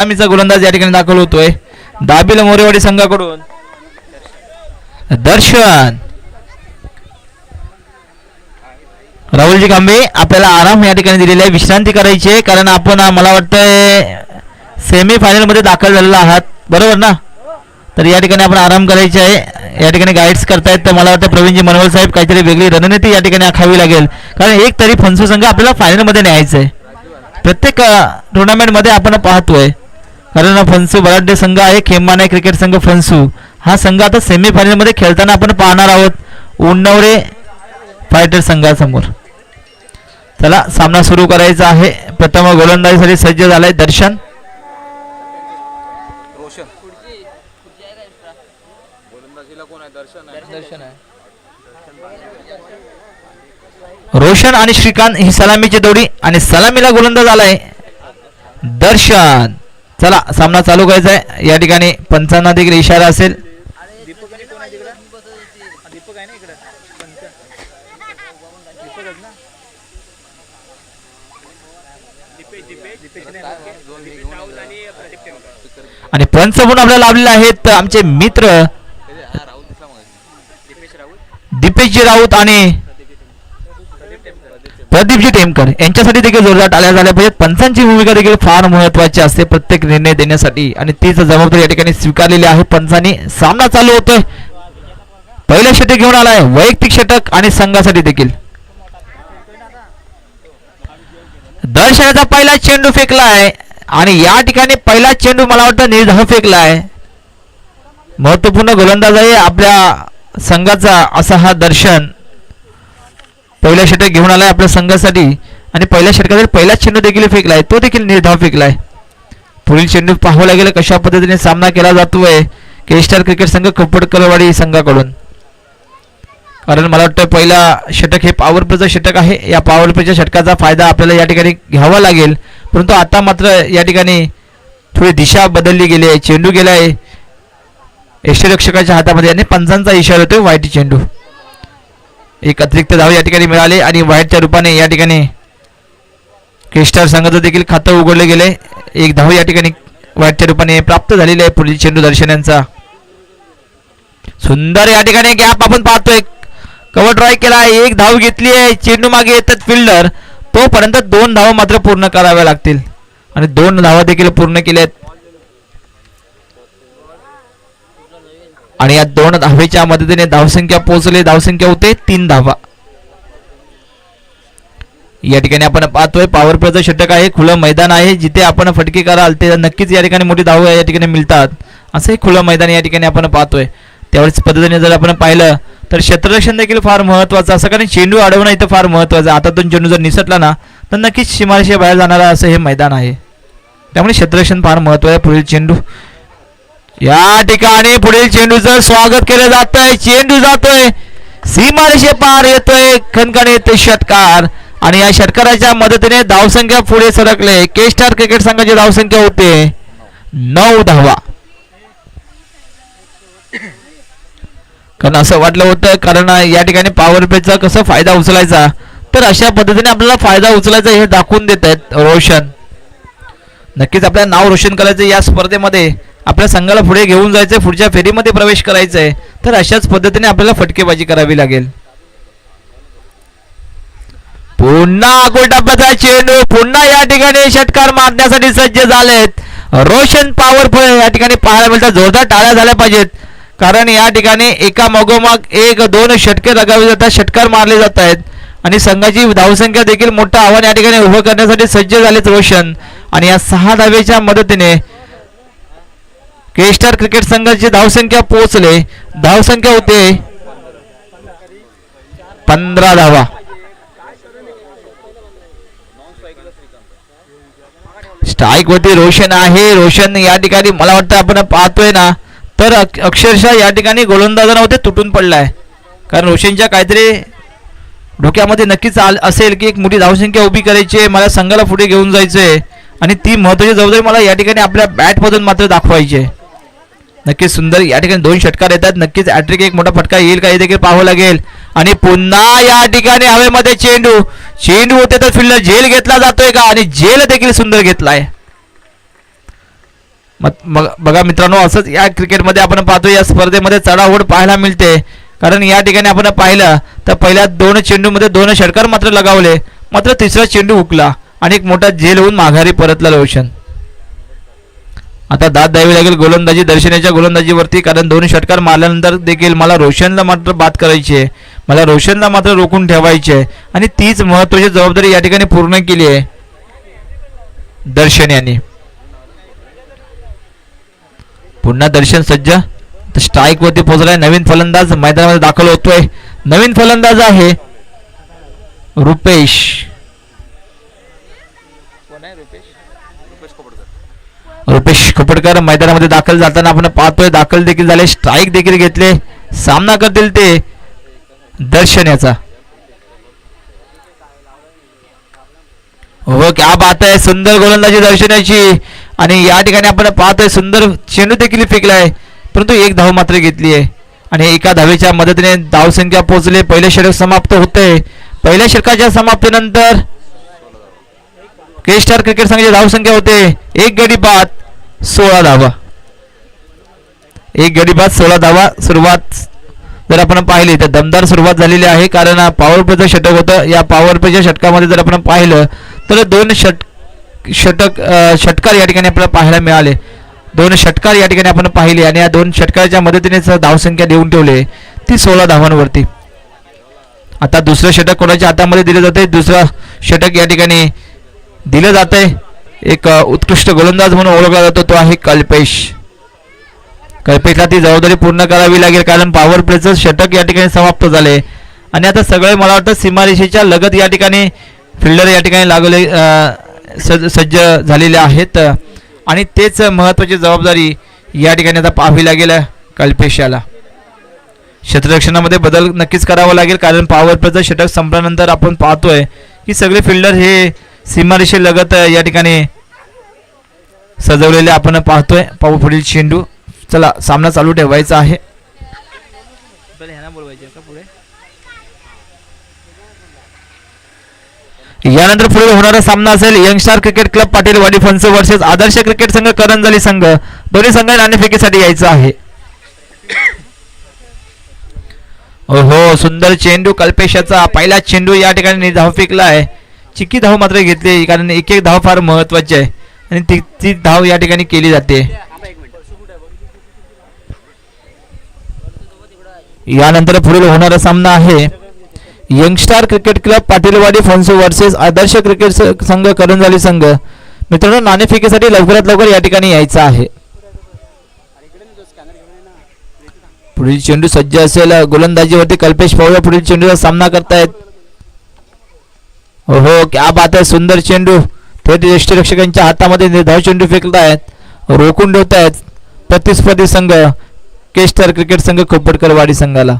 आम्हीचा गोलंदाज या ठिकाणी दाखल होतोय दाबिल मोरेवाडी संघाकडून दर्शन. राहुलजी कांबे आपल्याला आराम या ठिकाणी दिलेला आहे, विश्रांती करायची आहे, कारण आपण मला वाटतंय सेमी फायनल मध्ये दाखल झालेला आहात बरोबर ना. तर या ठिकाणी आपण आराम करायचे आहे. या ठिकाणी गाईड्स करतायत तर मला वाटतं प्रवीणजी मनवल साहेब काहीतरी वेगळी रणनीती या ठिकाणी आखावी लागेल, कारण एक तरी फणसू संघ आपल्याला फायनल मध्ये न्यायचं आहे. प्रत्येक टुर्नामेंट मध्ये आपण पाहतोय, कारण फणसू बराडे संघ आहे, खेमाने क्रिकेट संघ फणसू हा संघ आता सेमी फायनल मध्ये खेळताना आपण पाहणार आहोत उन्नवरे फायटर संघासमोर. चला सामना सुरू करायचा आहे. प्रथम गोलंदाजीसाठी सज्ज झालाय दर्शन. रोशन आणि श्रीकांत ही सलामीची जोडी आणि सलामीला गोलंदाज आलाय दर्शन. चला सामना चालू करायचा आहे. या ठिकाणी पंचांना देखील इशारा असेल. आणि पंच म्हणून आपल्याला लाभलेले आहेत आमचे मित्र दीपेशजी राऊत आणि प्रदीपजी टेमकर यांच्यासाठी देखील जोरदार टाळ्या झाल्या पाहिजेत. पंचांची भूमिका देखील फार महत्वाची असते प्रत्येक निर्णय देण्यासाठी आणि तीच जबाबदारी या ठिकाणी स्वीकारलेली आहे पंचांनी. सामना चालू होतोय. पहिलं षटक घेऊन आलाय वैयक्तिक षटक आणि संघासाठी देखील. दर्शनाचा पहिला चेंडू फेकलाय आणि या ठिकाणी पहिला चेंडू मला वाटतं निर्धाव फेकलाय. महत्वपूर्ण गोलंदाज आहे आपल्या संघाचा असा हा दर्शन. पहिला षटक घेऊन आलाय आपल्या संघासाठी आणि पहिल्या षटकातील पहिला चेंडू देखील फेकलाय, तो देखील निर्धाव फेकलाय. पुढील चेंडू पाहावं लागेल कशा पद्धतीने सामना केला जातोय केस्टार क्रिकेट संघ कपडकलवाडी संघाकडून, कारण मला वाटतं पहिला षटक हे पॉवर प्लेचं षटक आहे. या पॉवर प्लेच्या षटकाचा फायदा आपल्याला या ठिकाणी घ्यावा लागेल, परंतु आता मात्र या ठिकाणी थोडी दिशा बदलली गेली आहे. चेंडू गेलाय यष्टीरक्षकाच्या हातामध्ये आणि पंचांचा इशारा होतोय वाईट चेंडू. एक अतिरिक्त धाव या ठिकाणी मिळाले आणि वाईटच्या रूपाने या ठिकाणी केस्टार संघाचं देखील खातं उघडले गेले. एक धाव या ठिकाणी वाईटच्या रूपाने प्राप्त झालेली आहे. पुढील चेंडू दर्शन यांचा सुंदर या ठिकाणी गॅप आपण पाहतोय. कव्हर ड्राय केला, एक धाव घेतली आहे. चेंडू मागे येतात फिल्डर, तोपर्यंत 2 धावा मात्र पूर्ण कराव्या लागतील आणि 2 धावा देखील पूर्ण केल्यात आणि या 2 धावेच्या मदतीने धावसंख्या पोहोचली. धावसंख्या होते 3 धावा. या ठिकाणी आपण पाहतोय पॉवर प्लेचं षटक आहे, खुलं मैदान आहे, जिथे आपण फटके कराल ते नक्कीच या ठिकाणी मोठी धाव या ठिकाणी मिळतात. असंही खुलं मैदान या ठिकाणी आपण पाहतोय. त्यावेळेस पद्धतीने जर आपण पाहिलं तर क्षेत्ररक्षण देखील फार महत्वाचं असं, कारण चेंडू अडवणं इथं फार महत्वाचं. हातातून चेंडू जर निसटला ना तर नक्कीच सीमारेषे बाहेर जाणारा असं हे मैदान आहे, त्यामुळे क्षेत्ररक्षण फार महत्वाचं आहे. पुढील चेंडू या ठिकाणी पुढील चेंडूचं स्वागत केलं जात आहे. चेंडू जातोय सीमारेषे पार, येतोय खणखणी येते षटकार आणि या षटकाराच्या मदतीने धावसंख्या पुढे सरकले. केस्टार क्रिकेट संघाची धावसंख्या होते 9 धावा. कारण असं वाटलं होतं, कारण या ठिकाणी पॉवर प्लेचा कसा फायदा उचलायचा, तर अशा पद्धतीने आपल्याला फायदा उचलायचा हे दाखवून देत आहेत रोशन. नक्कीच आपल्याला नाव रोशन करायचं या स्पर्धेमध्ये, आपल्या संघाला पुढे घेऊन जायचंय, पुढच्या फेरीमध्ये प्रवेश करायचंय, तर अशाच पद्धतीने आपल्याला फटकेबाजी करावी लागेल. पुन्हा गोलटप्प्याचा चेंडू, पुन्हा या ठिकाणी षटकार मारण्यासाठी सज्ज झालेत रोशन. पॉवरफुल या ठिकाणी पाहायला मिळतात. जोरदार टाळ्या झाल्या पाहिजेत, कारण या ठिकाणी एका मागोमाग 1-2 षटके लगावले जातात, षटकार मारले जात आहेत आणि संघाची धावसंख्या देखील मोठं आव्हान या ठिकाणी उभं करण्यासाठी सज्ज झालेत रोशन. आणि या 6 धावेच्या मदतीने केस्टार क्रिकेट संघाची धावसंख्या पोहोचले. धावसंख्या होते 15 धावा. स्ट्राईक वरती रोशन आहे. रोशन या ठिकाणी मला वाटतं आपण पाहतोय ना, तर अक्षरशः या ठिकाणी गोलंदाजांना होते तुटून पडलाय, कारण रोशनच्या काहीतरी डोक्यामध्ये नक्कीच असेल की एक मोठी धावसंख्या उभी करायची, मला संघाला पुढे घेऊन जायचंय आणि ती महत्त्वाची जबाबदारी मला या ठिकाणी आपल्या बॅटमधून मात्र दाखवायची आहे. नक्कीच सुंदर या ठिकाणी 2 षटकार येतात. नक्कीच हॅट्रिक एक मोठा फटका येईल का हे देखील पाहावं लागेल. आणि पुन्हा या ठिकाणी हवेमध्ये चेंडू होते तर फिल्डर झेल घेतला जातोय का, आणि झेल देखील सुंदर घेतलाय. मग बघा मित्रांनो, असंच या क्रिकेटमध्ये आपण पाहतो, या स्पर्धेमध्ये चढाओढ पाहायला मिळते. कारण या ठिकाणी आपण पाहिलं तर पहिल्या 2 चेंडूमध्ये 2 षटकार मात्र लगावले, मात्र तिसरा चेंडू हुकला आणि एक मोठा झेल होऊन माघारी परतला रोशन. आता दाद द्यावी लागेल गोलंदाजी दर्शनाच्या गोलंदाजीवरती, कारण 2 षटकार मारल्यानंतर देखील मला रोशनला मात्र बाद करायची आहे, मला रोशनला मात्र रोखून ठेवायचे आहे आणि तीच महत्त्वाची जबाबदारी या ठिकाणी पूर्ण केली आहे दर्शन यांनी. पुन्हा दर्शन सज्ज, स्ट्राईक वरती पोहोचलाय. नवीन फलंदाज मैदानामध्ये दाखल होतोय. नवीन फलंदाज आहे रुपेश. रुपेश खोपडकर मैदानामध्ये दाखल जाताना आपण पाहतोय. दाखल देखील झाले, स्ट्राईक देखील घेतले. सामना करतील ते दर्शन याचा. हो, क्या बात आहे, सुंदर गोलंदाजी दर्शनाची. आणि या ठिकाणी आपण पाहतोय सुंदर चेंडू देखील फेकलाय, परंतु एक धाव मात्र घेतली आहे आणि एका धावेच्या मदतीने धावसंख्या पोहोचले. पहिले षटक समाप्त होते. पहिल्या षटकाच्या समाप्तीनंतर के स्टार क्रिकेट संघाची धावसंख्या होते 1 गडी बाद 16 धावा. 1 गडी बाद 16 धावा. सुरुवात जर आपण पाहिली तर दमदार सुरुवात झालेली आहे, कारण पॉवर प्लेचं षटक होतं. या पॉवर प्लेच्या षटकामध्ये जर आपण पाहिलं तर 2 षटकार या ठिकाणी आपल्याला पाहायला मिळाले. 2 षटकार या ठिकाणी आपण पाहिले आणि या 2 षटकाराच्या मदतीने धावसंख्या देऊन ठेवले ती 16 धावांवरती. आता दुसरं षटक कोणाच्या हातामध्ये दिले जाते? दुसरं षटक या ठिकाणी दिलं जाते एक उत्कृष्ट गोलंदाज म्हणून ओळखला जातो, तो आहे कल्पेश. कल्पेशला ती जबाबदारी पूर्ण करावी लागेल, कारण पॉवर प्लेचं षटक या ठिकाणी समाप्त झाले आणि आता सगळे मला वाटतं सीमारेषेच्या लगत या ठिकाणी फिल्डर या ठिकाणी लागले सज्ज झालेले आहेत आणि तेच महत्त्वाची जबाबदारी या ठिकाणी आता पाहावी लागेल कल्पेशाला. क्षेत्ररक्षणामध्ये बदल नक्कीच करावा लागेल, कारण पॉवर प्लेचं षटक संपल्यानंतर आपण पाहतोय की सगळे फिल्डर हे सीमारेषे लगत या ठिकाणी सजवलेले आपण पाहतोय. पुढील चेंडू, चला सामना चालू ठेवायचा आहे. यानंतर पुढे होणारा सामना असेल यंगस्टार क्रिकेट क्लब पाटीलवाडी फणस वर्सेस आदर्श क्रिकेट संघ करंजली संघ. दोन्ही संघ नाणेफेकीसाठी यायचं आहे. ओहो, सुंदर चेंडू कल्पेशाचा. पहिला चेंडू या ठिकाणी धाव फेकला आहे. चिकी धाव मात्र घेतली, कारण एक धाव फार महत्वाची आहे आणि ती धाव या ठिकाणी केली जाते. यानंतर पुढील होणारा सामना आहे youngster cricket club पाटीलवाडी फणसो versus Adarsh cricket संघ करंजली संघ. मित्रांनो, नाणेफेकीसाठी लवकरात लवकर या ठिकाणी यायचं आहे. पुढील चेंडू सज्ज असेल. गोलंदाजीवरती कल्पेश पाहूया पुढील चेंडूचा सामना करतायत. हो, क्या बात आहे, सुंदर चेंडू थेट यष्टीरक्षकांच्या हातामध्ये धाव चेंडू फेकतायत, रोखून ठेवतायत प्रतिस्पर्धी संघ के स्टार क्रिकेट संघ खोपटकरवाडी संघाला.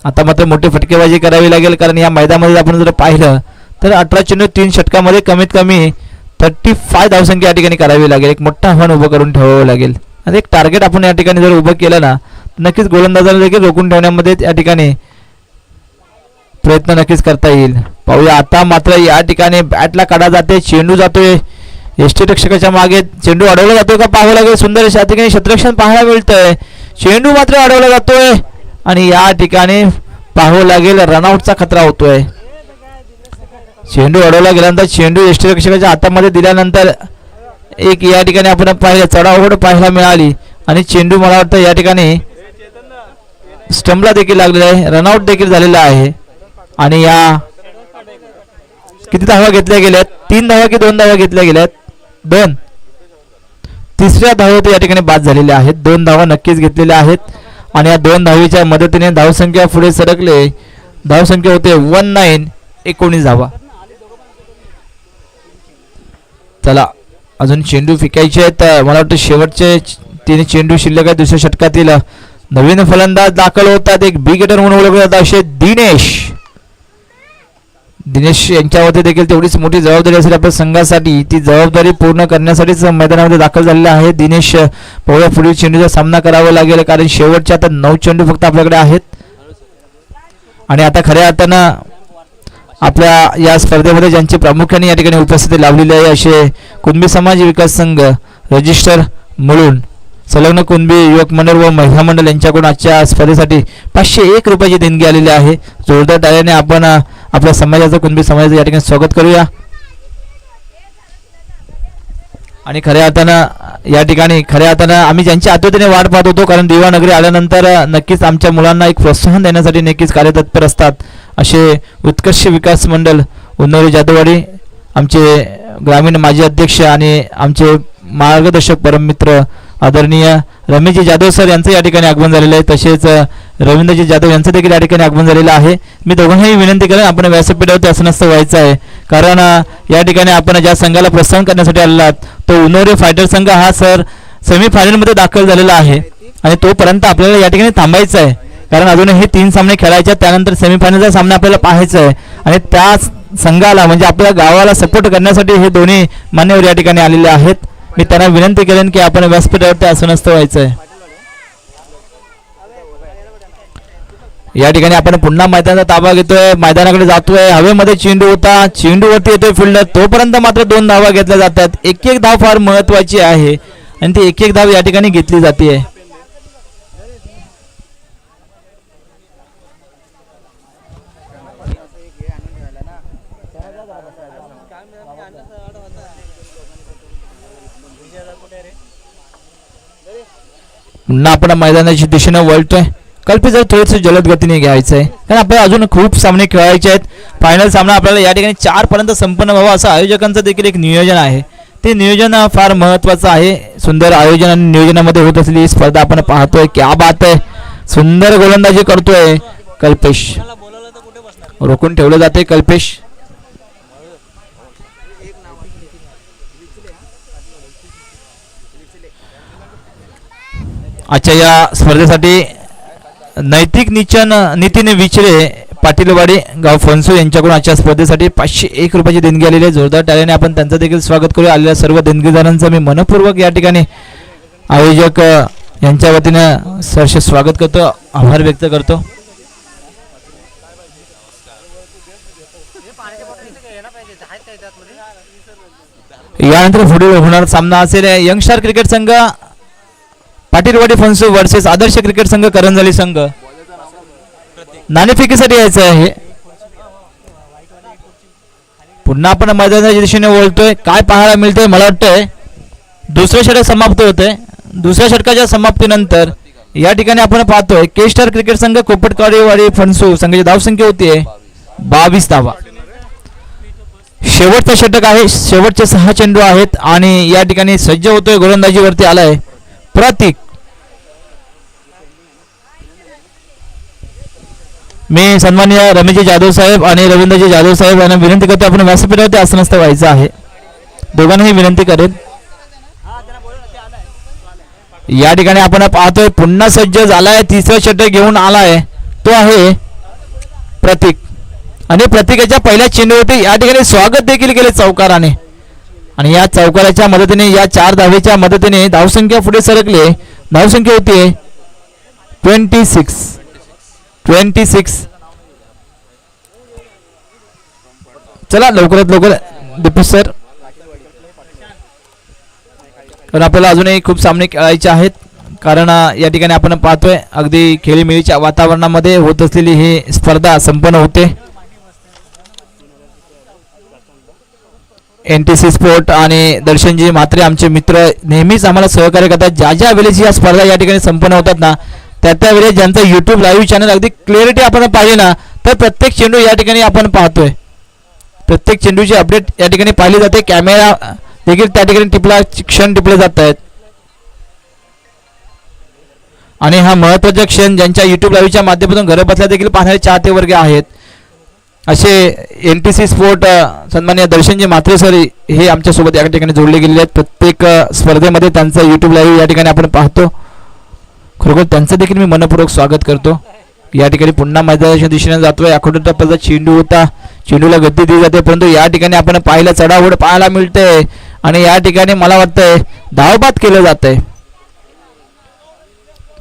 आता मात्र मोठी फटकेबाजी करावी लागेल, कारण या मैदानामध्ये आपण जर पाहिलं तर 18 चेंडू 3 षटकामध्ये कमीत कमी 35 धावसंख्या या ठिकाणी करावी लागेल. एक मोठं आव्हान उभं करून ठेवावं लागेल आणि एक टार्गेट आपण या ठिकाणी जर उभं केलं ना, नक्कीच गोलंदाजाला देखील रोखून ठेवण्यामध्ये या ठिकाणी प्रयत्न नक्कीच करता येईल. पाहूया आता मात्र या ठिकाणी बॅटला काढा जाते, चेंडू जातोय यष्टीरक्षकाच्या मागे. चेंडू अडवला जातोय का पाहावं लागेल. सुंदर या ठिकाणी क्षेत्ररक्षण पाहायला मिळतंय. चेंडू मात्र अडवला जातोय आणि या ठिकाणी पाहावं लागेल रनआउटचा खतरा होतोय. चेंडू अडवला गेल्यानंतर चेंडू यष्टीरक्षकाच्या हातामध्ये दिल्यानंतर एक या ठिकाणी आपण पाहिलं चढाओढ पाहायला मिळाली आणि चेंडू मला वाटतं या ठिकाणी स्टंपला देखील लागलेला आहे. रनआउट देखील झालेला आहे आणि या किती धावा घेतल्या गेल्यात? 3 धावा की 2 धावा घेतल्या गेल्यात? 2. तिसऱ्या धावेत या ठिकाणी बाद झालेल्या आहेत. 2 धावा नक्कीच घेतलेल्या आहेत आणि या 2 धावेच्या मदतीने धावसंख्या पुढे सरकले. धावसंख्या होते 19 धावा. चला अजून चेंडू फेकायचे आहेत. मला वाटतं शेवटचे 3 चेंडू शिल्लक आहे दुसऱ्या षटकातील. नवीन फलंदाज दाखल होतात. एक बिगेटर म्हणून ओळखले जातात असे दिनेश यांच्यावरती देखील तेवढीच मोठी जबाबदारी असेल आपल्या संघासाठी. ती जबाबदारी पूर्ण करण्यासाठीच मैदानामध्ये दाखल झालेला आहे दिनेश. पाहूया पुढील चेंडूचा सामना करावा लागेल, कारण शेवटचे आता 9 चेंडू फक्त आपल्याकडे आहेत आणि आता खऱ्या अर्थानं आपल्या या स्पर्धेमध्ये ज्यांची प्रामुख्याने या ठिकाणी उपस्थिती लावलेली आहे असे कुणबी समाज विकास संघ रजिस्टर मुलुंड संलग्न कुणबी युवक मंडळ व महिला मंडळ यांच्याकडून आजच्या स्पर्धेसाठी 501 रुपयाची देणगी आलेली आहे. जोरदार टाळ्याने आपण आपल्या समाजाचं कुणबी समाजाचं या ठिकाणी स्वागत करूया. आणि खऱ्या अर्थानं आम्ही ज्यांची आतुरतेने वाट पाहत होतो, कारण दिवानगरी आल्यानंतर नक्कीच आमच्या मुलांना एक प्रोत्साहन देण्यासाठी नक्कीच कार्यतत्पर असतात असे उत्कर्ष विकास मंडळ उन्नवरी जाधववाडी, आमचे ग्रामीण माजी अध्यक्ष आणि आमचे मार्गदर्शक परममित्र आदरणीय रमेशजी जाधव सर यांचं या ठिकाणी आगमन झालेलं आहे. तसेच रवींद्रजी जाधव यांचं देखील या ठिकाणी आगमन झालेलं आहे. मी दोघांनाही विनंती करेन, आपण व्यासपीठावरती असं व्हायचं आहे, कारण या ठिकाणी आपण ज्या संघाला प्रोत्साहन करण्यासाठी आलेला तो उन्नवरी फायटर संघ हा सर सेमीफायनलमध्ये दाखल झालेला आहे आणि तोपर्यंत आपल्याला या ठिकाणी थांबायचं आहे, कारण अजूनही 3 सामने खेळायचे, त्यानंतर सेमीफायनलचा सामना आपल्याला पाहायचा आहे. आणि त्या संघाला म्हणजे आपल्या गावाला सपोर्ट करण्यासाठी हे दोन्ही मान्यवर या ठिकाणी आलेले आहेत. मी त्यांना विनंती करेन की आपण व्यासपीठावरती आसनस्थ व्हायचं आहे. या ठिकाणी आपण पुन्हा मैदानाचा ताबा घेतोय, मैदानाकडे जातोय. हवेमध्ये चेंडू होता, चेंडूवरती येतोय फिल्डर, तोपर्यंत मात्र 2 धावा घेतल्या जातात. एक धाव फार महत्वाची आहे आणि ती एक धाव या ठिकाणी घेतली जाते. पुन्हा आपण मैदानाच्या दिशेने वळतोय. कल्पी जर थोडंसं जलद गतीने घ्यायचं आहे, कारण आपल्याला अजून खूप सामने खेळायचे आहेत. फायनल सामना आपल्याला या ठिकाणी 4 पर्यंत संपन्न व्हावा असं आयोजकांचं देखील एक नियोजन आहे. ते नियोजन फार महत्वाचं आहे. सुंदर आयोजन आणि नियोजनामध्ये होत असलेली ही स्पर्धा आपण पाहतोय. क्या बात आहे, सुंदर गोलंदाजी करतोय कल्पेश, रोखून ठेवलं जाते कल्पेश. आजच्या या स्पर्धेसाठी नैतिक नितीन विचरे पाटीलवाडी गाव फणसू यांच्याकडून आजच्या स्पर्धेसाठी 501 रुपयाची देणगी आलेली आहे. जोरदार टाळ्याने आपण त्यांचं देखील स्वागत करूया. आलेल्या सर्व देणगीदारांचं मी मनपूर्वक या ठिकाणी आयोजक यांच्या वतीनं सहर्ष स्वागत करतो, आभार व्यक्त करतो. यानंतर पुढे होणार सामना असेल यंग स्टार क्रिकेट संघ पाटीलवाडी फणसू वर्सेस आदर्श क्रिकेट संघ करंजली संघ. नाणेफेकीसाठी यायचं आहे. पुन्हा आपण मैदानाच्या दिशेने वळतोय. काय पाहायला मिळतंय, मला वाटतंय दुसरं षटक समाप्त होतंय. दुसऱ्या षटकाच्या समाप्तीनंतर या ठिकाणी आपण पाहतोय के स्टार क्रिकेट संघ कोपटकाळीवाडी फणसू संघाची धावसंख्या होती 22 धावा. शेवटचा षटक आहे, शेवटचे 6 चेंडू आहेत आणि या ठिकाणी सज्ज होतोय, गोलंदाजीवरती आलाय प्रतीक. मी सन्माननीय रमेशजी जाधव साहेब आणि रवींद्रजी जाधव साहेब यांना विनंती करतो, आपण व्यासपीठावरती आसनस्थ व्हायचं आहे. दोघांनाही विनंती करेन. या ठिकाणी आपण पाहतोय पुन्हा सज्ज झालाय, तिसरं षटक घेऊन आलाय, तो आहे प्रतीक. आणि प्रतीकाच्या पहिल्या चेंडूवरती या ठिकाणी स्वागत देखील केले चौकाराने आणि या चौकाराच्या मदतीने या 4 धावेच्या मदतीने धावसंख्या पुढे सरकले. धावसंख्या होती 26. चला लवकरात लवकर दीपेश सर, कारण आपल्याला अजूनही खूप सामने खेळायचे आहेत. कारण या ठिकाणी आपण पाहतोय अगदी खेळीमेळीच्या वातावरणामध्ये होत असलेली ही स्पर्धा संपन्न होते. NTC स्पोर्ट आणि दर्शनजी म्हात्रे आमचे मित्र नेहमीच आम्हाला सहकार्य करतात. ज्या वेळेस या स्पर्धा या ठिकाणी संपन्न होतात ना, त्या वेळेस ज्यांचं YouTube लाईव्ह चॅनल अगदी क्लिअरिटी आपण पाहिजे ना, तर प्रत्येक चेंडू या ठिकाणी आपण पाहतोय. प्रत्येक चेंडूची अपडेट या ठिकाणी पाहिली जाते. कॅमेरा देखील त्या ठिकाणी क्षण टिपले जात आहेत आणि हा महत्त्वाचा क्षण ज्यांच्या YouTube लाईव्हच्या माध्यमातून घर बसल्या देखील पाहणारे चाहते वर्ग आहेत असे NTC स्पोर्ट सन्माननीय दर्शनजी म्हात्रे सर हे आमच्यासोबत या ठिकाणी जोडले गेलेले आहेत. प्रत्येक स्पर्धेमध्ये त्यांचा YouTube लाईव्ह या ठिकाणी आपण पाहतो. खरोखर त्यांचं देखील मी मनपूर्वक स्वागत करतो. या ठिकाणी पुन्हा मैदानाच्या दिशेने जातोय. आखोड टप्प्याचा चेंडू होता, चेंडूला गती दिली जाते, परंतु या ठिकाणी आपण पाहिलं चढाओढ पाहायला मिळते आणि या ठिकाणी मला वाटतंय धावबाद केलं जातंय.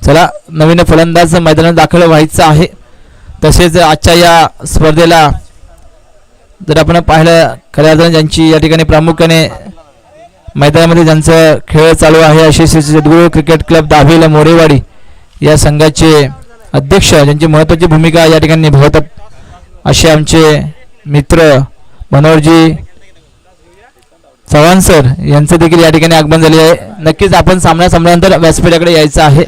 चला नवीन फलंदाज मैदानात दाखल व्हायचं आहे. तसेच आजच्या या स्पर्धेला जर आपण पाहिलं खऱ्या अर्थाने ज्यांची या ठिकाणी प्रामुख्याने मैदानामध्ये ज्यांचं खेळ चालू आहे असे श्री सद्गुरू क्रिकेट क्लब दाभिल मोरेवाडी या संघाचे अध्यक्ष, ज्यांची महत्त्वाची भूमिका या ठिकाणी निभावतात असे आमचे मित्र मनोहरजी चव्हाण सर यांचं देखील या ठिकाणी आगमन झाले आहे. नक्कीच आपण सामना संपल्यानंतर व्यासपीठाकडे यायचं आहे,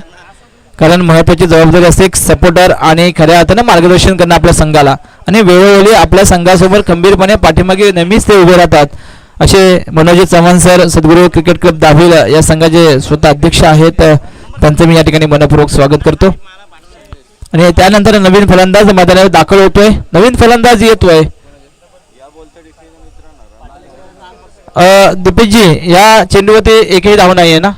कारण महत्त्वाची जबाबदारी असते एक सपोर्टर आणि खऱ्या अर्थानं मार्गदर्शन करणं आपल्या संघाला, आणि वेळोवेळी आपल्या संघासोबत खंबीरपणे पाठीमागे नेहमीच ते उभे राहतात असे मनोज चव्हाण सर सद्गुरू क्रिकेट क्लब दाभिल या संघाचे स्वतः अध्यक्ष आहेत. त्यांचं मी या ठिकाणी मनपूर्वक स्वागत करतो. आणि त्यानंतर नवीन फलंदाज मैदानावर दाखल होतोय. नवीन फलंदाज येतोय दीपेशजी. या चेंडूवरती एकही धाव नाही आहे ना?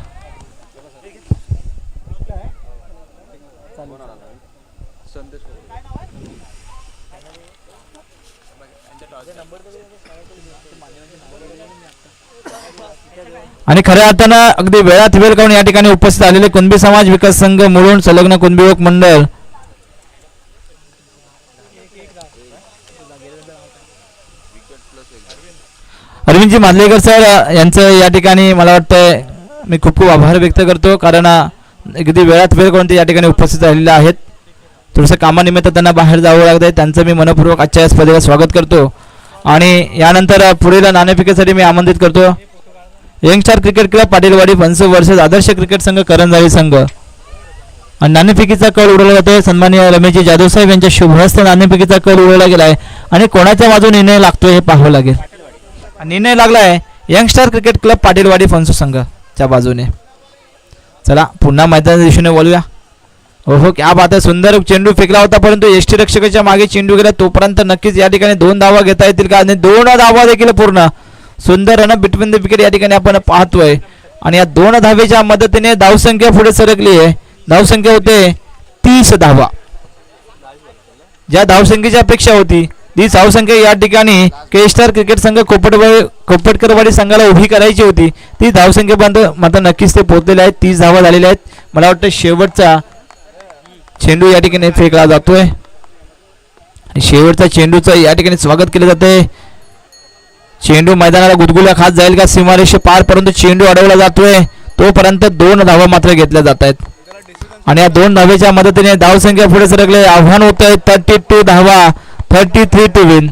आणि खऱ्या अर्थानं अगदी वेळात वेळ काढून या ठिकाणी उपस्थित आलेले कुणबी समाज विकास संघ मुलुंड संलग्न कुणबी युवक मंडळ अरविंदजी मादलेकर सर यांचं या ठिकाणी मला वाटतं मी खूप खूप आभार व्यक्त करतो, कारण अगदी वेळात वेळ काढून ते या ठिकाणी उपस्थित राहिलेले आहेत. थोडंसं कामानिमित्त त्यांना बाहेर जावं लागत आहे. त्यांचं मी मनपूर्वक आजच्या या स्पर्धेला स्वागत करतो. आणि यानंतर पुढील नाणेफेकीसाठी मी आमंत्रित करतो यंगस्टार क्रिकेट क्लब पाटीलवाडी 5 वर्ष आदर्श क्रिकेट संघ करंजाळी संघ. आणि नाणेफेकीचा कळ उडवला जातोय. सन्माननीय रमेशजी जाधव साहेब यांच्या शुभहस्ते नाणेफेकीचा कळ उडवला गेलाय आणि कोणाच्या बाजूने निर्णय लागतोय हे पाहावं लागेल. निर्णय लागलाय यंगस्टार क्रिकेट क्लब पाटीलवाडी फन्सू संघाच्या बाजूने. चला पुन्हा मैदानाच्या दिशेने बोलूया. हो क्या बात आहे. सुंदर चेंडू फेकला होता, परंतु यष्टी रक्षकाच्या मागे चेंडू गेला. तोपर्यंत नक्कीच या ठिकाणी 2 धावा घेता येतील का? आणि 2 धावा देखील पूर्ण सुंदर रन बिटवीन द विकेट या ठिकाणी आपण पाहतोय. आणि या 2 धावेच्या मदतीने धावसंख्या पुढे सरकली आहे. धावसंख्या होते 30 धावा. ज्या धावसंख्येची अपेक्षा होती ती धावसंख्या या ठिकाणी के स्टार क्रिकेट संघ कोपटकरवाडी संघाला उभी करायची होती. ती धावसंख्येपर्यंत मात्र नक्कीच ते पोहोचलेले आहेत. 30 धावा झालेल्या आहेत. मला वाटतं शेवटचा चेंडू या ठिकाणी फेकला जातोय आणि शेवटचा चेंडूचं या ठिकाणी स्वागत केलं जातंय. चेंडू मैदानाला गुदगुल्या खात जाईल का सीमारेषे पार, परंतु चेंडू अडवला जातोय. तोपर्यंत 2 धावा मात्र घेतल्या जात आहेत. आणि या 2 धावेच्या मदतीने धावसंख्या पुढे सरकले. आव्हान होत आहे 32 धावा, 33 टू विन.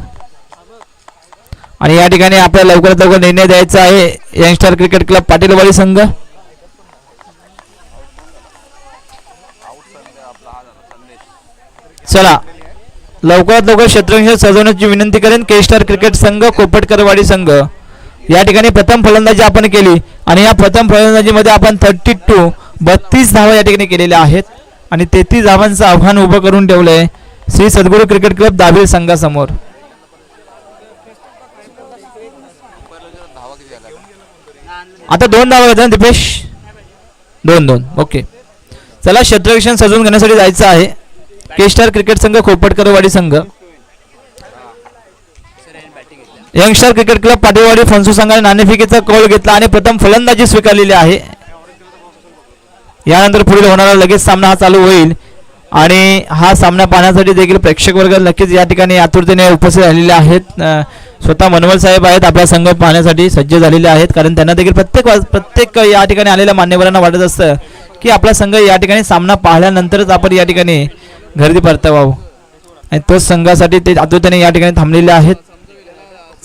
आणि या ठिकाणी आपल्याला लवकरात लवकर निर्णय द्यायचा आहे यंगस्टार क्रिकेट क्लब पाटीलवाडी संघ. चला लवकरात लवकर क्षेत्ररक्षण सजवण्याची विनंती करेन. के स्टार क्रिकेट संघ कोपटकरवाडी संघ या ठिकाणी प्रथम फलंदाजी आपण केली आणि या प्रथम फलंदाजीमध्ये आपण 32 धावा या ठिकाणी केलेल्या आहेत आणि 33 धावांचं आव्हान उभं करून ठेवलंय श्री सद्गुरू क्रिकेट क्लब दाभिल संघासमोर. आता 2 धावा घेतात दीपेश. 2-2 ओके. चला क्षेत्ररक्षण सजवून घेण्यासाठी जायचं आहे. के स्टार क्रिकेट संघ कोपटकरवाडी संघ यंगस्टार क्रिकेट क्लब पाटीलवाडी फन्सू संघाने नाणेफेकीचा कौल घेतला आणि प्रथम फलंदाजी स्वीकारलेली आहे. यानंतर पुढील होणारा लगेच सामना हा चालू होईल आणि हा सामना पाहण्यासाठी देखील प्रेक्षक वर्ग नक्कीच या ठिकाणी आतुरतेने उपस्थित राहिलेले आहेत. स्वतः मनोहर साहेब आहेत आपला संघ पाहण्यासाठी सज्ज झालेले आहेत, कारण त्यांना देखील प्रत्येक या ठिकाणी आलेल्या मान्यवरांना वाटत असतं की आपला संघ या ठिकाणी सामना पाहिल्यानंतरच आपण या ठिकाणी गर्दी परतावावं आणि तोच संघासाठी ते आतुरतेने या ठिकाणी थांबलेले आहेत.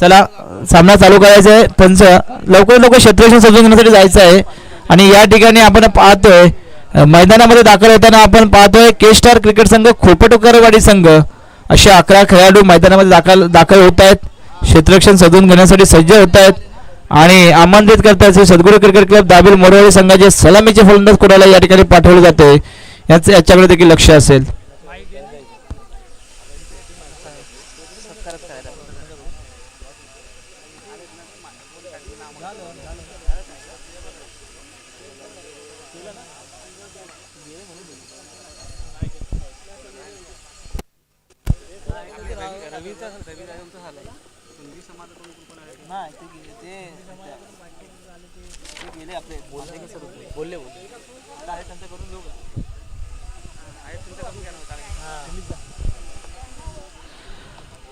चला सामना चालू करायचा आहे. पंच लवकर क्षेत्ररक्षण सजवून घेण्यासाठी जायचं आहे आणि या ठिकाणी आपण पाहतोय मैदानामध्ये दाखल होताना आपण पाहतोय के स्टार क्रिकेट संघ खोपटकरवाडी संघ असे 11 खेळाडू मैदानामध्ये दाखल होत आहेत. क्षेत्ररक्षण सजवून घेण्यासाठी सज्ज होत आहेत आणि आमंत्रित करतात सद्गुरू क्रिकेट क्लब दाभिल मोरवाडी संघाचे सलामीचे फलंदाज कोणाला या ठिकाणी पाठवले जाते याच्याकडे देखील लक्ष असेल.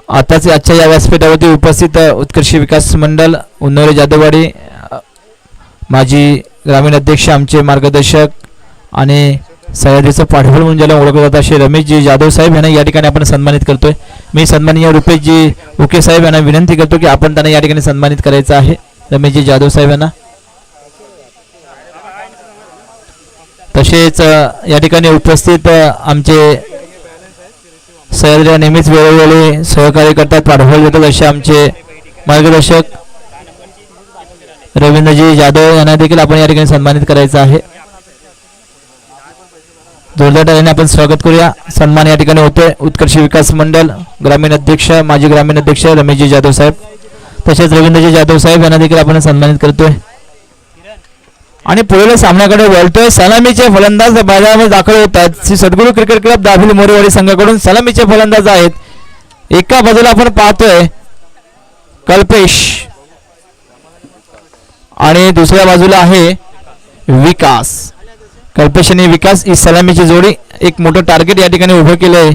आताच आजच्या या व्यासपीठावरती उपस्थित उत्कर्ष विकास मंडळ उन्नवरे जाधववाडी माजी ग्रामीण अध्यक्ष आमचे मार्गदर्शक आणि सह्याद्रीचं पाठबळ म्हणून ज्याला ओळखलं जातं असे रमेशजी जाधव साहेब यांना या ठिकाणी आपण सन्मानित करतोय. मी सन्माननीय रुपेशजी उके साहेब यांना विनंती करतो की आपण त्यांना या ठिकाणी सन्मानित करायचं आहे. रमेशजी जाधव साहेब यांना. तसेच या ठिकाणी उपस्थित आमचे सह्याद्रीला नेहमीच वेळोवेळी सहकार्य करतात, पाठबळ देतात असे आमचे मार्गदर्शक रवींद्रजी जाधव यांना देखील आपण या ठिकाणी सन्मानित करायचं आहे. जोरदार टाळ्याने आपण स्वागत करूया. सन्मान या ठिकाणी होतोय उत्कर्ष विकास मंडळ ग्रामीण अध्यक्ष माजी ग्रामीण अध्यक्ष रमेशजी जाधव साहेब तसेच रवींद्रजी जाधव साहेब यांना देखील आपण सन्मानित करतोय. आणि पुढील सामन्याकडे वळतोय. सलामीचे फलंदाज मैदानामध्ये दाखल होतात. श्री सद्गुरू क्रिकेट क्लब दाभिल मोरेवाडी संघाकडून सलामीचे फलंदाज आहेत. एका बाजूला आपण पाहतोय कल्पेश आणि दुसऱ्या बाजूला आहे विकास. कल्पेश आणि विकास ही सलामीची जोडी. एक मोठं टार्गेट या ठिकाणी उभं केलंय.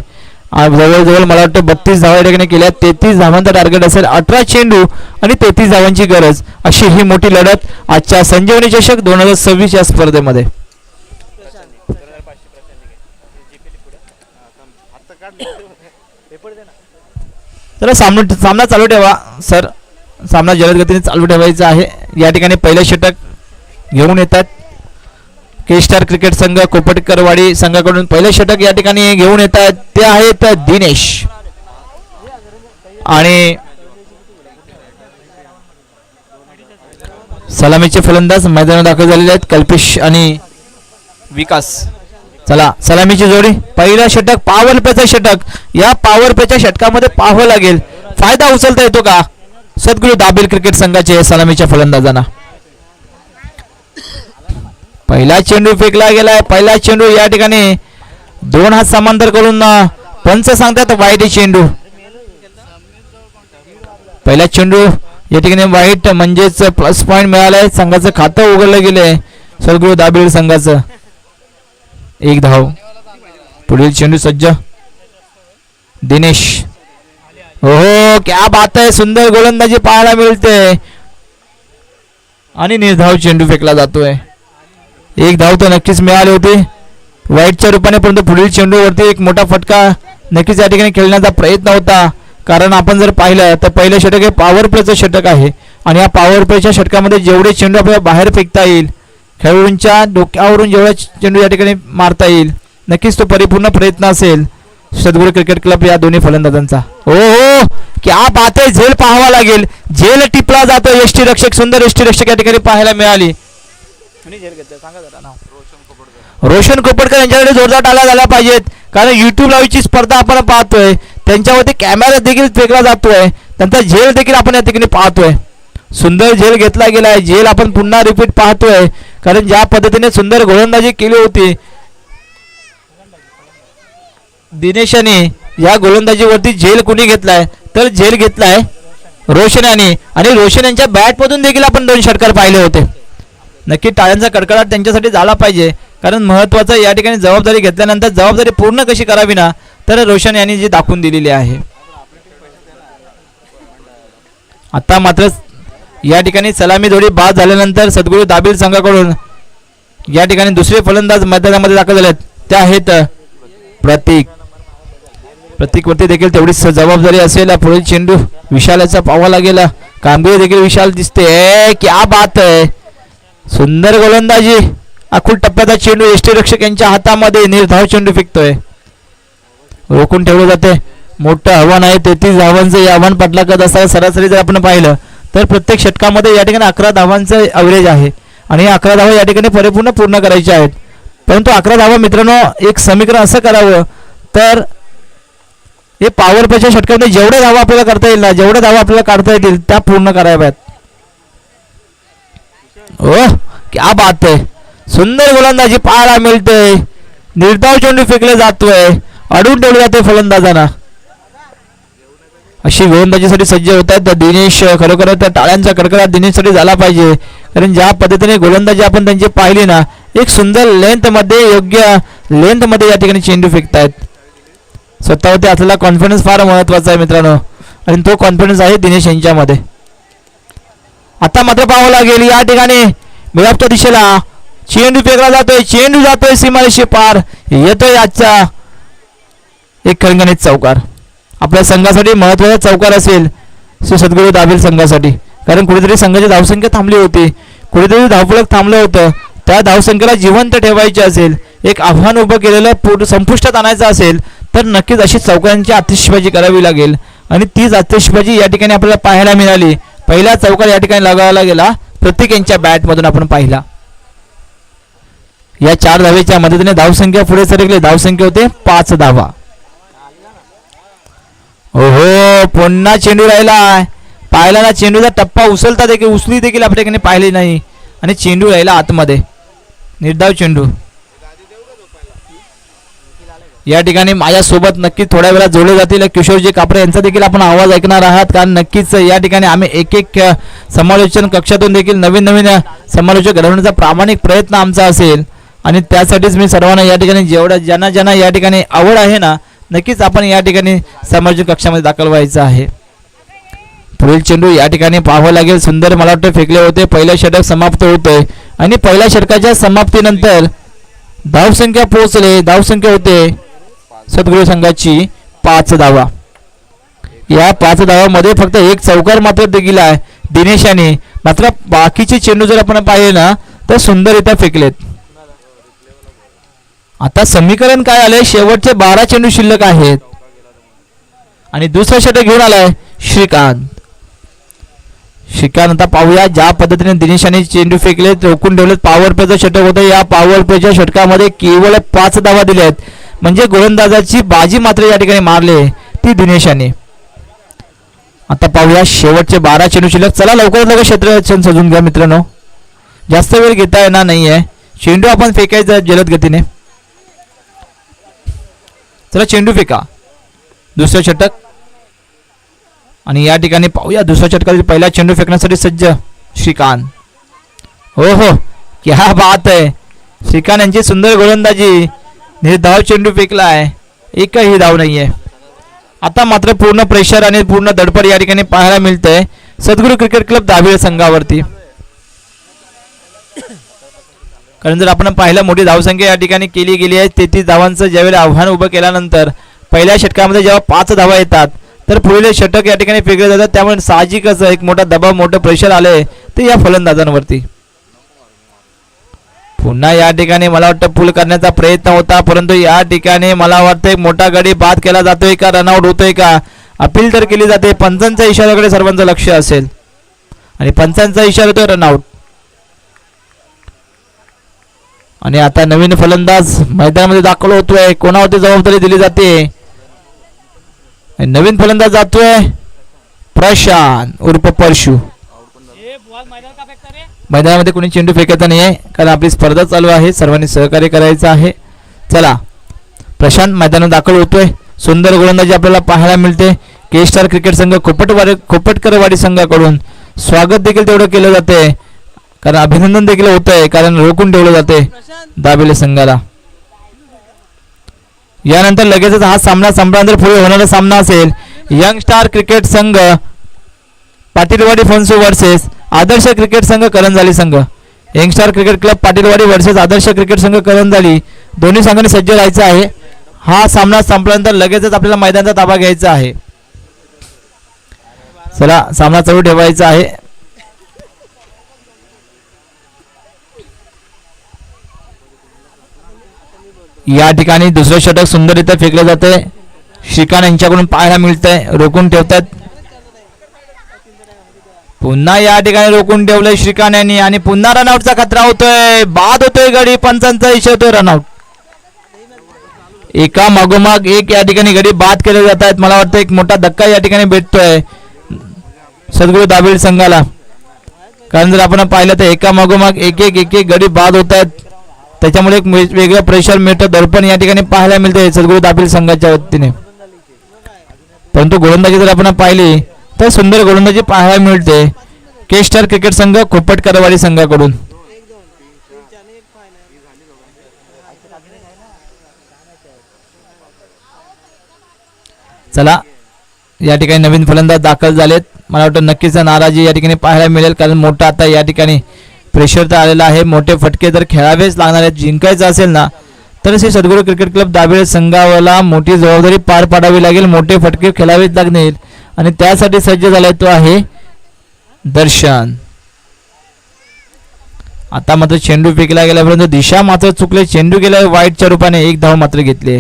जवळजवळ मला वाटतं 32 धावा या ठिकाणी केल्या. 33 धावांचा टार्गेट असेल. 18 चेंडू आणि 33 धावांची गरज अशी ही मोठी लढत आजच्या संजीवनी चषक 2026 या स्पर्धेमध्ये. तर सामना चालू ठेवा सर. सामना जलद गतीने चालू ठेवायचा आहे. या ठिकाणी पहिलं षटक घेऊन येतात के स्टार क्रिकेट संघ कोपटकरवाडी संघाकडून. पहिलं षटक या ठिकाणी घेऊन येतात ते आहेत दिनेश आणि सलामीचे फलंदाज मैदानात दाखल झालेले आहेत कल्पेश आणि विकास. चला सलामीची जोडी. पहिलं षटक पॉवर प्लेचं षटक. या पॉवर प्लेच्या षटकामध्ये पाहावं लागेल फायदा उचलता येतो का सद्गुरू दाभिल क्रिकेट संघाचे सलामीच्या फलंदाजांना. पहिला चेंडू फेकला गेलाय. पहिला चेंडू या ठिकाणी 2 हात समांतर करून पंच सांगतात वाईट चेंडू. पहिला चेंडू या ठिकाणी वाईट म्हणजेच प्लस पॉइंट मिळालाय. संघाचं खातं उघडलं गेलंय सद्गुरू दाभिल संघाचं. 1 धाव. पुढील चेंडू सज्ज दिनेश. हो क्या बात आहे. सुंदर गोलंदाजी पाहायला मिळते आणि निर्धाव चेंडू फेकला जातोय. 1 धाव तर नक्कीच मिळाली होती वाईटच्या रूपाने, परंतु पुढील चेंडूवरती एक मोठा फटका नक्कीच या ठिकाणी खेळण्याचा प्रयत्न होता. कारण आपण जर पाहिलं तर पहिलं षटक हे पॉवर प्लेचं षटक आहे आणि या पॉवर प्लेच्या षटकामध्ये जेवढे चेंडू आपल्याला बाहेर फेकता येईल, खेळाडूंच्या डोक्यावरून जेवढा चेंडू या ठिकाणी मारता येईल, नक्कीच तो परिपूर्ण प्रयत्न असेल सद्गुरू क्रिकेट क्लब या दोन्ही फलंदाजांचा. हो हो क्या बात आहे. झेल पाहावा लागेल. झेल टिपला जातो. यष्टी रक्षक सुंदर यष्टी रक्षक या ठिकाणी पाहायला मिळाली. रोशन कोपडकर यांच्याकडे जोरदार टाळ्या झाल्या पाहिजेत कारण युट्यूब लाईव्हची स्पर्धा आपण पाहतोय. त्यांच्यावरती कॅमेरा देखील फेकला जातोय. त्यांचा झेल देखील आपण या ठिकाणी पाहतोय. सुंदर झेल घेतला गेलाय. झेल आपण पुन्हा रिपीट पाहतोय कारण ज्या पद्धतीने सुंदर गोलंदाजी केली होती दिनेशाने, या गोलंदाजीवरती झेल कुणी घेतलाय तर झेल घेतलाय रोशन यांनी. आणि रोशन यांच्या बॅट मधून देखील आपण 2 षटकार पाहिले होते. नक्की टाळ्यांचा कडकडाट त्यांच्यासाठी झाला पाहिजे कारण महत्वाचं या ठिकाणी जबाबदारी घेतल्यानंतर जबाबदारी पूर्ण कशी करावी ना तर रोशन यांनी जी दाखवून दिलेली आहे. आता मात्र या ठिकाणी सलामी जोडी बाद झाल्यानंतर सद्गुरू दाभिल संघाकडून या ठिकाणी दुसरे फलंदाज मैदानामध्ये दाखल झालेत. ते आहेत प्रतीक. प्रतीकवरती देखील तेवढीच जबाबदारी असेल. पुढील चेंडू विशालाचा पाहावा लागेल. कामगिरी देखील विशाल दिसते. क्या बात आहे. सुंदर गोलंदाजी. अखूड टप्प्याचा चेंडू यष्टीरक्षक यांच्या हातामध्ये. निर्धाव चेंडू फेकतोय. रोखून ठेवलं जाते. मोठं आव्हान आहे. 33 धावांचं हे आव्हान पाठला करत असताना सरासरी जर आपण पाहिलं तर प्रत्येक षटकामध्ये या ठिकाणी 11 धावांचं ॲव्हरेज आहे आणि 11 धावा या ठिकाणी पूर्ण करायच्या आहेत. परंतु 11 धावा मित्रांनो एक समीकरण असं करावं तर हे पॉवर प्लेच्या षटकामध्ये जेवढ्या धावा आपल्याला करता येईल ना, जेवढ्या धावा आपल्याला काढता येतील त्या पूर्ण कराव्यात. ओह क्या बात आहे. सुंदर गोलंदाजी पाहायला मिळते. निर्धाव चेंडू फेकले जातोय. अडवून ठेवले जाते फलंदाजांना. अशी गोलंदाजीसाठी सज्ज होत आहेत दिनेश. खरोखर त्या टाळ्यांचा कडकडाट दिनेशसाठी झाला पाहिजे कारण ज्या पद्धतीने गोलंदाजी आपण त्यांची पाहिली ना, एक सुंदर लेंथ मध्ये योग्य लेंथ मध्ये या ठिकाणी चेंडू फेकतायत. स्वतःवरती असलेला कॉन्फिडन्स फार महत्वाचा आहे मित्रांनो आणि तो कॉन्फिडन्स आहे दिनेश यांच्यामध्ये. आता मात्र पाहावं लागेल या ठिकाणी मिळापच्या दिशेला चेंडू फेकला जातोय, चेंडू जातोय सीमारेषे पार, येतोय आजचा एक खणखणीत चौकार. आपल्या संघासाठी महत्वाचा चौकार असेल श्री सद्गुरू दाभेल संघासाठी, कारण कुठेतरी संघाची धावसंख्या थांबली होती, कुठेतरी धावफलक थांबलं होतं. त्या धावसंख्येला जिवंत ठेवायचे असेल, एक आव्हान उभं केलेलं संपुष्टात आणायचं असेल तर नक्कीच अशी चौकारांची आतिषबाजी करावी लागेल. आणि तीच आतिषबाजी या ठिकाणी आपल्याला पाहायला मिळाली. पहिला चौकार या ठिकाणी लगावला गेला, प्रत्येक यांच्या बॅटमधून आपण पाहिला. या 4 धावेच्या मदतीने धावसंख्या पुढे सरकली. धावसंख्या होते 5 धावा. ओहो, पुन्हा चेंडू राहिला. पाहिला ना, चेंडूचा टप्पा उचलता देखील उचली देखील आपल्या ठिकाणी पाहिली नाही आणि चेंडू राहिला आतमध्ये. निर्धाव चेंडू. या ठिकाणी माझ्यासोबत नक्की थोड्या वेळा जोडले जातील किशोरजी कापरे यांचा देखील आपण आवाज ऐकणार आहात, कारण नक्कीच या ठिकाणी आम्ही एक समालोचन कक्षातून देखील नवीन नवीन समालोचक घडवण्याचा प्रामाणिक प्रयत्न आमचा असेल. आणि त्यासाठीच मी सर्वांना या ठिकाणी ज्यांना ज्यांना या ठिकाणी आवड आहे ना, नक्कीच आपण या ठिकाणी समालोचन कक्षामध्ये दाखल व्हायचं आहे. पुढील चेंडू या ठिकाणी पाहावं लागेल. सुंदर मला वाटतं फेकले होते. पहिलं षटक समाप्त होतोय आणि पहिल्या षटकाच्या समाप्तीनंतर धावसंख्या पोहोचले. धावसंख्या होते सद्गुरू संघाची 5 धावा. या 5 धावामध्ये फक्त एक चौकार मात्र देखील आहे दिनेश याने. मात्र बाकीचे चेंडू जर आपण पाहिले ना तर सुंदररित्या फेकलेत. आता समीकरण काय आलंय, शेवटचे 12 चेंडू शिल्लक आहेत आणि दुसरा षटक घेऊन आलाय श्रीकांत. आता पाहूया ज्या पद्धतीने दिनेशाने चेंडू फेकले, रोखून ठेवलेत. पॉवर प्लेचं षटक होतं. या पॉवर प्लेच्या षटकामध्ये केवळ 5 धावा दिल्यात, म्हणजे गोलंदाजाची बाजी मात्र या ठिकाणी मारले ती दिनेशाने. आता पाहूया शेवटचे 12 चेंडू शिल्लक. चला लवकरात लवकर क्षेत्ररक्षण सजून घ्या मित्रांनो, जास्त वेळ घेता येणार नाहीये. चेंडू आपण फेकायचा जलद गतीने. चला चेंडू फेका. दुसरं षटक. आणि या ठिकाणी पाहूया दुसऱ्या षटकातील पहिला चेंडू फेकण्यासाठी सज्ज श्रीकांत. हो हो, क्या बात आहे. श्रीकांत यांची सुंदर गोलंदाजी. निर्धाव चेंडू फेकलाय, एकही धाव नाहीये. आता मात्र पूर्ण प्रेशर आणि पूर्ण धडपड या ठिकाणी पाहायला मिळतंय सद्गुरू क्रिकेट क्लब दाभेल संघावरती. कारण जर आपण पाहिलं, मोठी धावसंख्या या ठिकाणी केली गेली आहे. 33 धावांचं ज्यावेळेला आव्हान उभं केल्यानंतर पहिल्या षटकामध्ये जेव्हा 5 धावा येतात तर पुढील षटक या ठिकाणी फेकले जातात. त्यामुळे साहजिकच एक मोठा दबाव, मोठं प्रेशर आलंय ते या फलंदाजांवरती. पुन्हा या ठिकाणी मला वाटतं पुल करण्याचा प्रयत्न होता, परंतु या ठिकाणी मला वाटतं एक मोठा गडी बाद केला जातोय का, रनआउट होतोय का, अपील तर केली जाते. पंचांच्या इशाऱ्याकडे सर्वांचं लक्ष असेल आणि पंचांचा इशारा होतोय रनआउट. आणि आता नवीन फलंदाज मैदानामध्ये दाखल होतोय. कोणावरती जबाबदारी दिली जाते. नवीन फलंदाज जातोय प्रशांत उर्फ परशु. मैदानामध्ये कोणी चेंडू फेकायचा नाही आहे, कारण आपली स्पर्धा चालू आहे. सर्वांनी सहकार्य करायचं आहे. चला प्रशांत मैदानात दाखल होतोय. सुंदर गोलंदाजी आपल्याला पाहायला मिळते. के स्टार क्रिकेट संघ खोपटकरवाडी संघाकडून स्वागत देखील तेवढं केलं जाते, कारण अभिनंदन देखील होत आहे, कारण रोखून ठेवलं जाते दाभेल संघाला. यानंतर लगेचच हा सामना संपल्यानंतर पुढे होणारा सामना असेल यंग स्टार क्रिकेट संघ पाटीलवाडी फन्सो वर्सेस आदर्श क्रिकेट संघ करंजाली संघ. Young star cricket club Patilwadi versus Adarsh cricket संघ करंजाली. दोन्ही संघांनी सज्ज राहायचं आहे. हा सामना संपल्यानंतर लगेचच आपल्याला मैदानाचा ताबा घ्यायचा आहे. चला सामना चालू ठेवायचा आहे. या ठिकाणी दुसरं षटक सुंदररित्या फेकलं जाते. श्रीकांत यांच्याकडून पाहायला मिळतंय, रोखून ठेवतात. पुन्हा या ठिकाणी रोखून ठेवलंय श्रीकांत यांनी आणि पुन्हा रनआउटचा खतरा होतोय. बाद होतोय गडी. पंचांचा इशारा होतोय रनआउट. एका मागोमाग एक या ठिकाणी गडी बाद केले जात आहेत. मला वाटतं एक मोठा धक्का या ठिकाणी भेटतोय सद्गुरू दाभेल संघाला, कारण जर आपण पाहिलं तर एका मागोमाग एक एक गडी बाद होत आहेत. त्याच्यामुळे एक वेगळं प्रेशर मिळतं, दडपण या ठिकाणी पाहायला मिळते सद्गुरू दाभेल संघाच्या वतीने. परंतु गोलंदाजी जर आपण पाहिली तर सुंदर गोलंदाजी पाहायला मिळते के स्टार क्रिकेट संघ खोपटकरवाडी संघाकडून. चला या ठिकाणी नवीन फलंदाज दाखल झालेत. मला वाटतं नक्कीच नाराजी या ठिकाणी पाहायला मिळेल, कारण मोठा आता या ठिकाणी प्रेशर तर आलेला आहे. मोठे फटके तर खेळावेच लागणार आहेत. जिंकायचं असेल ना तर श्री सद्गुरू क्रिकेट क्लब दाभेळ संघाला मोठी जबाबदारी पार पाडावी लागेल. मोठे फटके खेळावेच लागतील आणि त्यासाठी सज्ज झालाय तो आहे दर्शन. आता मात्र चेंडू फेकला गेला परंतु दिशा मात्र चुकले. चेंडू गेला वाईटच्या रूपाने. एक धाव मात्र घेतले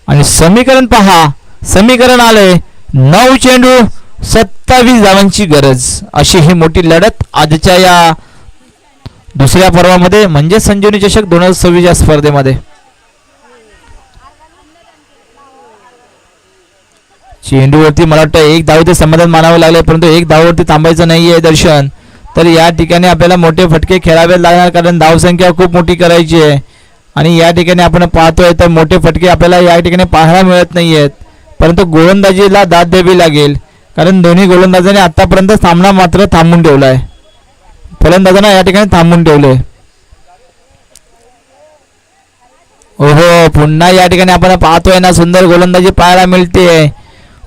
आणि समीकरण पहा. समीकरण आले 9 चेंडू 27 धावांची गरज. अशी ही मोठी लढत आजच्या या दुसऱ्या पर्वामध्ये म्हणजे संजीवनी चषक 2026 या स्पर्धेमध्ये. चेंडूवरती मला वाटतं एक धावेचे समाधान मानावं लागले परंतु एक धावावरती थांबायचं नाहीये दर्शन. तर या ठिकाणी आपल्याला मोठे फटके खेळावे लागणार कारण धावसंख्या खूप मोठी करायची आहे आणि या ठिकाणी आपण पाहतोय तर मोठे फटके आपल्याला या ठिकाणी पाहायला मिळत नाहीयेत. परंतु गोलंदाजीला दाद द्यावी लागेल कारण दोन्ही गोलंदाजांनी आतापर्यंत सामना मात्र थांबून ठेवला आहे. फलंदाजांना या ठिकाणी थांबून ठेवले. ओहो पुन्हा या ठिकाणी आपण पाहतोय ना सुंदर गोलंदाजी पाहायला मिळते.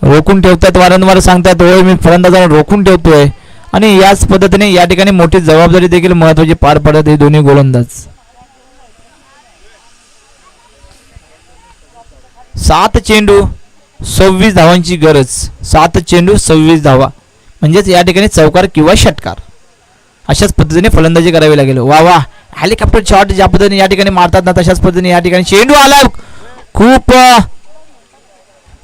रोखून ठेवतात वारंवार सांगतात होय मी फलंदाजांना रोखून ठेवतोय आणि याच पद्धतीने या ठिकाणी मोठी जबाबदारी देखील महत्वाची पार पडत हे दोन्ही गोलंदाज. 7 चेंडू 26 धावांची गरज. 7 चेंडू 26 धावा म्हणजेच या ठिकाणी चौकार किंवा षटकार अशाच पद्धतीने फलंदाजी करावी लागेल. वा वा हेलिकॉप्टर शॉट ज्या पद्धतीने या ठिकाणी मारतात ना तशाच पद्धतीने या ठिकाणी चेंडू आला. खूप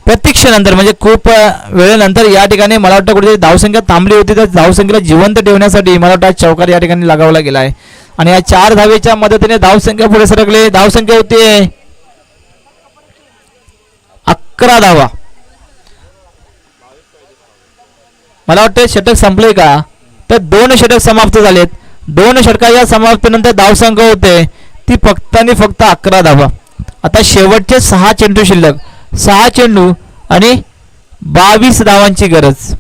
प्रतीक्षेनंतर म्हणजे खूप वेळेनंतर या ठिकाणी मला वाटतं कुठेतरी धावसंख्या थांबली होती तर धावसंख्येला जिवंत ठेवण्यासाठी मला वाटतं चौकार या ठिकाणी लगावला गेला आहे आणि या 4 धावेच्या मदतीने धावसंख्या पुढे सरकले. धावसंख्या होती 11 धावा. मला वाटतं षटक संपले का तर 2 षटक समाप्त झालेत. 2 षटकाच्या समाप्तीनंतर धावसंख्या होते ती फक्त आणि फक्त 11 धावा. आता शेवटचे 6 चेंडू शिल्लक. 6 चेंडू आणि 22 धावांची गरज.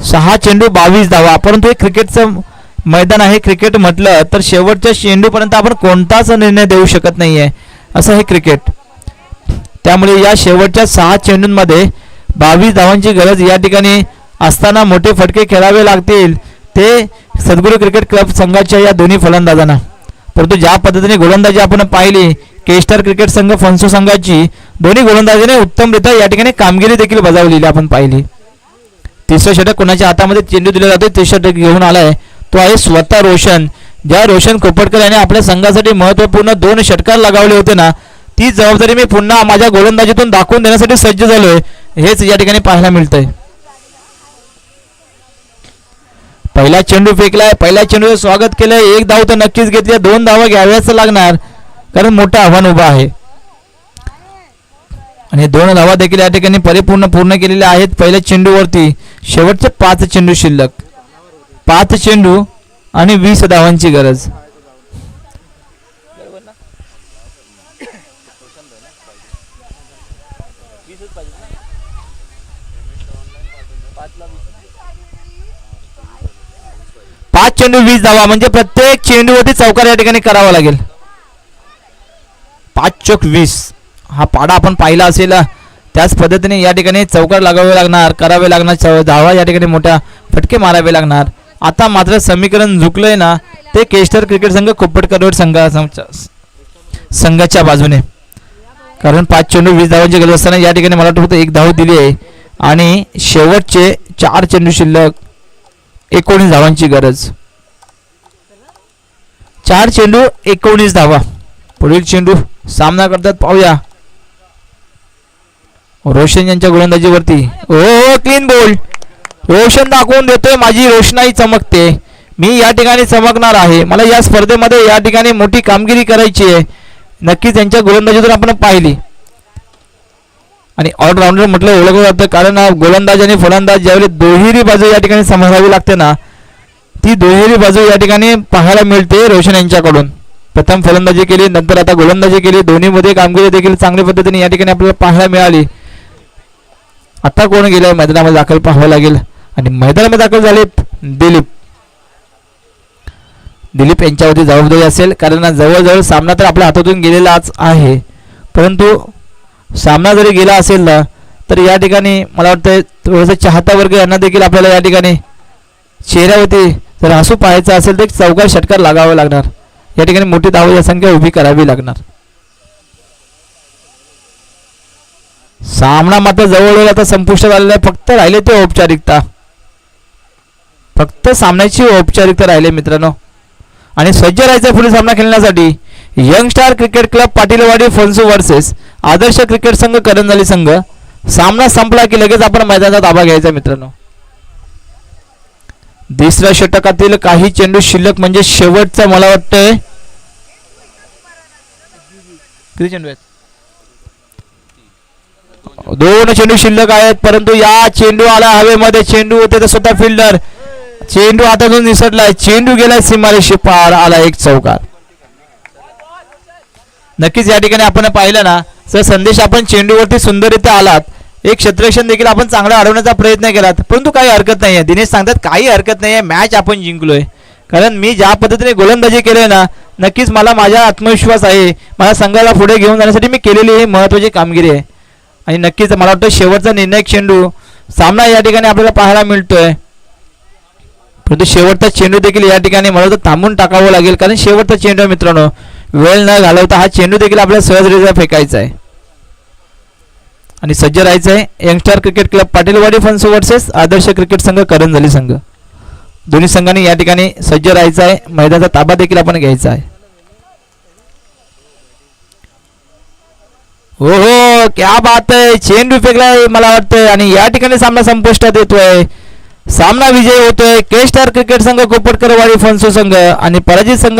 6 चेंडू 22 धावा. परंतु हे क्रिकेटचं मैदान आहे. क्रिकेट म्हटलं तर शेवटच्या चेंडूपर्यंत आपण कोणताच निर्णय देऊ शकत नाहीये असं हे क्रिकेट. त्यामुळे या शेवटच्या 6 चेंडूंमध्ये 22 धावांची गरज या ठिकाणी असताना मोठे फटके खेळावे लागतील ते सद्गुरू क्रिकेट क्लब संघाच्या या दोन्ही फलंदाजांना. परंतु ज्या पद्धतीने गोलंदाजी आपण पाहिली केस्टर क्रिकेट संघ फन्सो संघाची दोन्ही गोलंदाजीने उत्तमरित्या या ठिकाणी कामगिरी देखील बजावलेली आपण पाहिली. तिसरं षटक कोणाच्या हातामध्ये चेंडू दिला जातो ते षटक घेऊन आलाय तो आहे स्वतः रोशन. ज्या रोशन कोपटकर याने आपल्या संघासाठी महत्वपूर्ण 2 षटकार लगावले होते ना ती जबाबदारी मी पुन्हा माझ्या गोलंदाजीतून दाखवून देण्यासाठी सज्ज झालोय हेच या ठिकाणी पाहायला मिळतंय. पहिला चेंडू फेकलाय. पहिल्या चेंडूचं स्वागत केलंय. 1 धाव तर नक्कीच घेतली. 2 धावा घ्याव्याच लागणार कारण मोठं आव्हान उभं आहे आणि 2 धावा देखील या ठिकाणी पूर्ण केलेल्या आहेत पहिल्या चेंडूवरती. शेवटचे 5 चेंडू शिल्लक. 5 चेंडू आणि 20 धावांची गरज. पाच चेंडू 20 धावा म्हणजे प्रत्येक चेंडूवरती चौकार या ठिकाणी करावा लागेल. 5 चौक 20 हा पाडा आपण पाहिला असेल त्याच पद्धतीने या ठिकाणी चौकार लगावे लागणार करावे लागणार. धावा या ठिकाणी मोठ्या फटके मारावे लागणार. आता मात्र समीकरण झुकलंय ना ते केस्टर क्रिकेट संघ कोपटकर संघाच्या बाजूने कारण 5 चेंडू 20 धावांची गरज असताना या ठिकाणी मला वाटतं फक्त 1 धाव दिली आहे आणि शेवटचे 4 चेंडू शिल्लक 19 धावांची गरज. 4 चेंडू 19 धावा. पुढील चेंडू सामना करतात पाहूया. रोशन यांच्या गोलंदाजीवरती ओ क्लीन बोल्ड. रोशन दाखवून देतोय माझी रोषणाई चमकते. मी या ठिकाणी चमकणार आहे. मला या स्पर्धेमध्ये या ठिकाणी मोठी कामगिरी करायची आहे. नक्कीच त्यांच्या गोलंदाजीतून आपण पाहिली आणि ऑलराऊंडर म्हटलं ओळखलं जातं कारण गोलंदाज आणि फलंदाज ज्यावेळी दुहेरी बाजू या ठिकाणी सांभाळावी लागते ना ती दुहेरी बाजू या ठिकाणी पाहायला मिळते रोशन यांच्याकडून. प्रथम फलंदाजी केली नंतर आता गोलंदाजी केली. दोन्हीमध्ये कामगिरी देखील चांगल्या पद्धतीने या ठिकाणी आपल्याला पाहायला मिळाली. आता कोण गेलाय मैदानामध्ये दाखल पाहावं लागेल आणि मैदानामध्ये दाखल झाले दिलीप यांच्यावरती जबाबदारी असेल कारण जवळजवळ सामना तर आपल्या हातातून गेलेलाच आहे. परंतु सामना जरी गेला असेल ना तर या ठिकाणी मला वाटतं थोडंसं चाहता वर्ग यांना देखील आपल्याला या ठिकाणी चेहऱ्यावरती जर हसू पाहायचं असेल तर एक चौकार षटकार लागावं लागणार. या ठिकाणी मोठी धाव संख्या उभी करावी लागणार. सामना मात्र जवळजवळ आता संपुष्टात आलेला आहे. फक्त राहिले ते औपचारिकता, फक्त सामन्याची औपचारिकता राहिले मित्रांनो. आणि सज्ज राहायचं पुढील सामना खेळण्यासाठी. Young star cricket club Patilwadi Phansu versus Adarsh cricket संघ करंजली संघ. सामना संपला की लगेच आपण मैदानाचा ताबा घ्यायचा मित्रांनो. दुसऱ्या षटकातील काही चेंडू शिल्लक म्हणजे शेवटचा मला वाटतंय किती चेंडू आहेत, 2 चेंडू शिल्लक आहेत. परंतु या चेंडू आला हवेमध्ये, चेंडू होते तर स्वतः फिल्डर, चेंडू हातातून निसटलाय, चेंडू गेलाय सीमारेषे पार, आला एक चौकार. नक्कीच या ठिकाणी आपण पाहिलं ना सर संदेश, आपण चेंडूवरती सुंदररित्या आलात, एक क्षेत्ररक्षण देखील आपण चांगला अडवण्याचा प्रयत्न केलात, परंतु काही हरकत नाहीये. दिनेश सांगतात काही हरकत नाहीये, मॅच आपण जिंकलोय. कारण मी ज्या पद्धतीने गोलंदाजी केली ना, नक्कीच मला माझा आत्मविश्वास आहे, मला संघाला पुढे घेऊन जाण्यासाठी मी केलेली ही महत्त्वाची कामगिरी आहे. आणि नक्कीच मला वाटतं शेवटचा निर्णायक चेंडू सामना या ठिकाणी आपल्याला पाहायला मिळतोय. परंतु शेवटचा चेंडू देखील या ठिकाणी मला वाटतं थांबून टाकावं लागेल, कारण शेवटचा चेंडू मित्रांनो, वेळ न घालवता हा चेंडू देखील आपल्याला सहजरित्या फेकायचा आहे. आणि सज्ज राहायचं आहे youngster cricket club Patilwadi Phansu versus Adarsh cricket संघ करंजली संघ. दोन्ही संघांनी या ठिकाणी सज्ज राहायचं आहे, मैदानाचा ताबा देखील आपण घ्यायचा आहे. हो हो, क्या बात आहे, चेंडू फेकलाय मला वाटतंय आणि या ठिकाणी सामना संपुष्टात येतोय. सामना विजय होतोय के स्टार क्रिकेट संघ कोपटकरवाडी फणसू संघ आणि पराजित संघ